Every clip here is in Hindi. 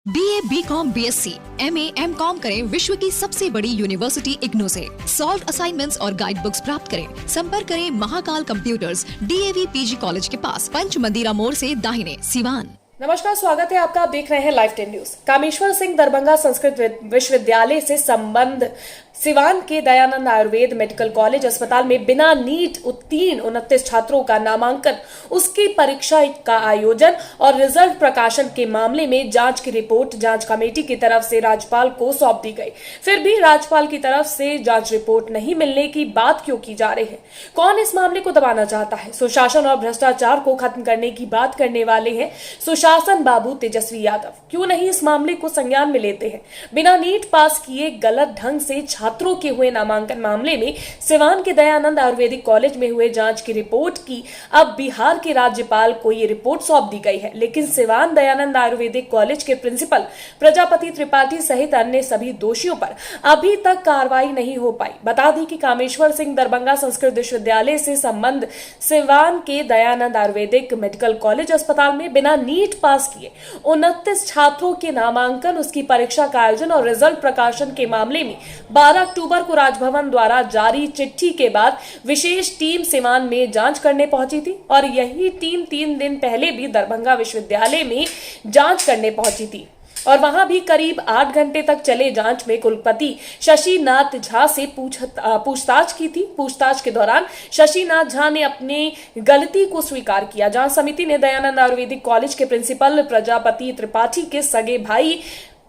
BA, BCom, BSc, MA, MCom करें विश्व की सबसे बड़ी यूनिवर्सिटी इग्नू से। सॉल्व असाइनमेंट्स और गाइड बुक्स प्राप्त करें। संपर्क करें Mahakal computers, DAV PG college के पास, पंच मंदिरा मोड़ से दाहिने, सिवान। नमस्कार, स्वागत है आपका। आप देख रहे हैं लाइव 10 न्यूज। कामेश्वर सिंह दरभंगा संस्कृत विश्वविद्यालय से संबंध सिवान के दयानंद आयुर्वेद मेडिकल कॉलेज अस्पताल में बिना नीट उत्तीर्ण 29 छात्रों का नामांकन, उसकी परीक्षा का आयोजन और रिजल्ट प्रकाशन के मामले में जांच की रिपोर्ट जांच कमेटी की तरफ से राज्यपाल को सौंप दी गई। फिर भी राज्यपाल की तरफ से जांच रिपोर्ट नहीं मिलने की बात क्यों की जा रही है? कौन इस मामले को दबाना चाहता है? सुशासन और भ्रष्टाचार को खत्म करने की बात करने वाले हैं सुशासन बाबू तेजस्वी यादव। क्यों नहीं इस मामले को संज्ञान में लेते हैं? बिना नीट पास किए गलत ढंग से छात्रों के हुए नामांकन मामले में सिवान के दयानंद आयुर्वेदिक कॉलेज में हुए जांच की रिपोर्ट की अब बिहार के राज्यपाल को ये रिपोर्ट सौंप दी गई है। लेकिन सिवान दयानंद आयुर्वेदिक कॉलेज के प्रिंसिपल प्रजापति त्रिपाठी सहित अन्य सभी दोषियों पर अभी तक कार्रवाई नहीं हो पाई। बता दें कि कामेश्वर सिंह दरभंगा संस्कृत विश्वविद्यालय से संबंध सिवान के दयानंद आयुर्वेदिक मेडिकल कॉलेज अस्पताल में बिना नीट पास किए 29 छात्रों के नामांकन, उसकी परीक्षा का आयोजन और रिजल्ट प्रकाशन के मामले में 12 अक्टूबर को राजभवन द्वारा जारी चिट्ठी के बाद विशेष टीम सिवान में जांच करने पहुंची थी और यही टीम 3 दिन पहले भी दरभंगा विश्वविद्यालय में जांच करने पहुंची थी और वहां भी करीब 8 घंटे तक चले जांच में कुलपति शशिनाथ झा से पूछताछ की थी। पूछताछ के दौरान शशिनाथ झा ने अपनी गलती को स्वीकार किया। जांच समिति ने दयानंद आयुर्वेदिक कॉलेज के प्रिंसिपल प्रजापति त्रिपाठी के सगे भाई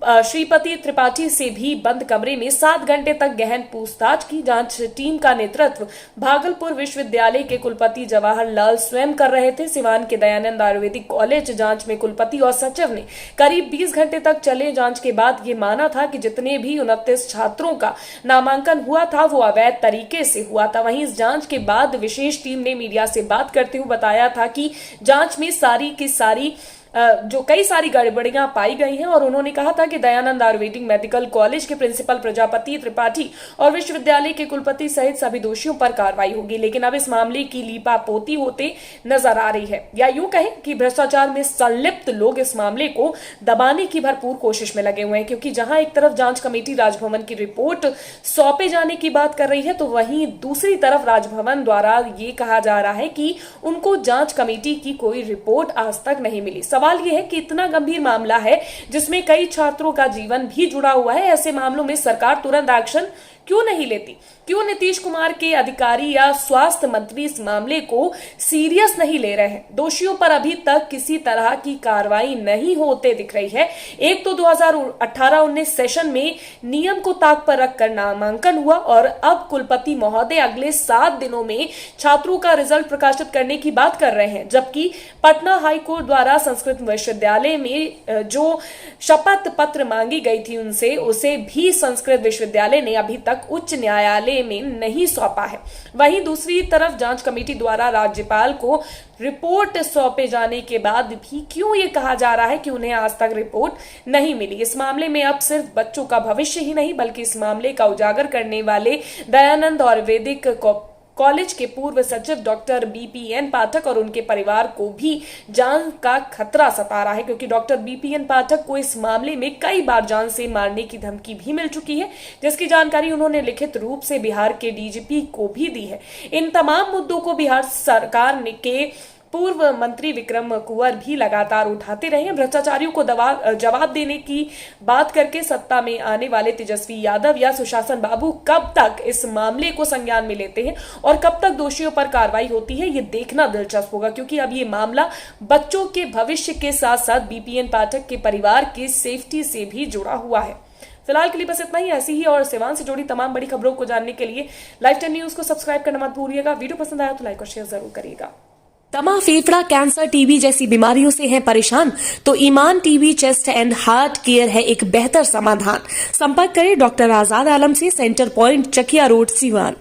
श्रीपति त्रिपाठी से भी बंद कमरे में 7 घंटे तक गहन पूछताछ की। जांच टीम का नेतृत्व भागलपुर विश्वविद्यालय के कुलपति जवाहरलाल स्वयं कर रहे थे। सिवान के दयानंद आयुर्वेदिक कॉलेज जांच में कुलपति और सचिव ने करीब 20 घंटे तक चले जांच के बाद ये माना था कि जितने भी 29 छात्रों का नामांकन हुआ था वो अवैध तरीके से हुआ था। वहीं इस जांच के बाद विशेष टीम ने मीडिया से बात करते हुए बताया था कि जांच में कई सारी गड़बड़ियां पाई गई हैं और उन्होंने कहा था कि दयानंद आयुर्वेदिक मेडिकल कॉलेज के प्रिंसिपल प्रजापति त्रिपाठी और विश्वविद्यालय के कुलपति सहित सभी दोषियों पर कार्रवाई होगी। लेकिन अब इस मामले की लीपापोती होते नजर आ रही है, या यूं कहें कि भ्रष्टाचार में संलिप्त लोग इस मामले को दबाने की भरपूर कोशिश में लगे हुए हैं। क्योंकि जहां एक तरफ जांच कमेटी राजभवन की रिपोर्ट सौंपे जाने की बात कर रही है, तो वहीं दूसरी तरफ राजभवन द्वारा ये कहा जा रहा है कि उनको जांच कमेटी की कोई रिपोर्ट आज तक नहीं मिली। सवाल यह है कि इतना गंभीर मामला है जिसमें कई छात्रों का जीवन भी जुड़ा हुआ है, ऐसे मामलों में सरकार तुरंत एक्शन क्यों नहीं लेती? क्यों नीतीश कुमार के अधिकारी या स्वास्थ्य मंत्री इस मामले को सीरियस नहीं ले रहे हैं? दोषियों पर अभी तक किसी तरह की कार्रवाई नहीं होते दिख रही है। एक तो 2018-19 सेशन में नियम को ताक पर रखकर नामांकन हुआ और अब कुलपति महोदय अगले 7 दिनों में छात्रों का रिजल्ट प्रकाशित करने की बात कर रहे हैं, जबकि पटना हाईकोर्ट द्वारा संस्कृत विश्वविद्यालय में जो शपथ पत्र मांगी गई थी उसे भी संस्कृत विश्वविद्यालय ने अभी तक उच्च न्यायालय में नहीं सौंपा है। वहीं दूसरी तरफ जांच कमेटी द्वारा राज्यपाल को रिपोर्ट सौंपे जाने के बाद भी क्यों ये कहा जा रहा है कि उन्हें आज तक रिपोर्ट नहीं मिली? इस मामले में अब सिर्फ बच्चों का भविष्य ही नहीं बल्कि इस मामले का उजागर करने वाले दयानंद आयुर्वेदिक कॉलेज के पूर्व सचिव डॉक्टर BPN पाठक और उनके परिवार को भी जान का खतरा सता रहा है, क्योंकि डॉक्टर BPN पाठक को इस मामले में कई बार जान से मारने की धमकी भी मिल चुकी है, जिसकी जानकारी उन्होंने लिखित रूप से बिहार के DGP को भी दी है। इन तमाम मुद्दों को बिहार सरकार के पूर्व मंत्री विक्रम कुंवर भी लगातार उठाते रहे हैं। भ्रष्टाचारियों को जवाब देने की बात करके सत्ता में आने वाले तेजस्वी यादव या सुशासन बाबू कब तक इस मामले को संज्ञान में लेते हैं और कब तक दोषियों पर कार्रवाई होती है, ये देखना दिलचस्प होगा। क्योंकि अब ये मामला बच्चों के भविष्य के साथ साथ BPN पाठक के परिवार की सेफ्टी से भी जुड़ा हुआ है। फिलहाल के लिए बस इतना ही। ऐसी ही और सिवान से जुड़ी तमाम बड़ी खबरों को जानने के लिए लाइव 10 न्यूज को सब्सक्राइब करना मत भूलिएगा। वीडियो पसंद आया तो लाइक और शेयर जरूर करिएगा। दमा, फेफड़ा, कैंसर, टीबी जैसी बीमारियों से हैं परेशान तो Iman TB chest and heart care है एक बेहतर समाधान। संपर्क करें डॉक्टर आजाद आलम से, centre point, Chakiya road, Siwan.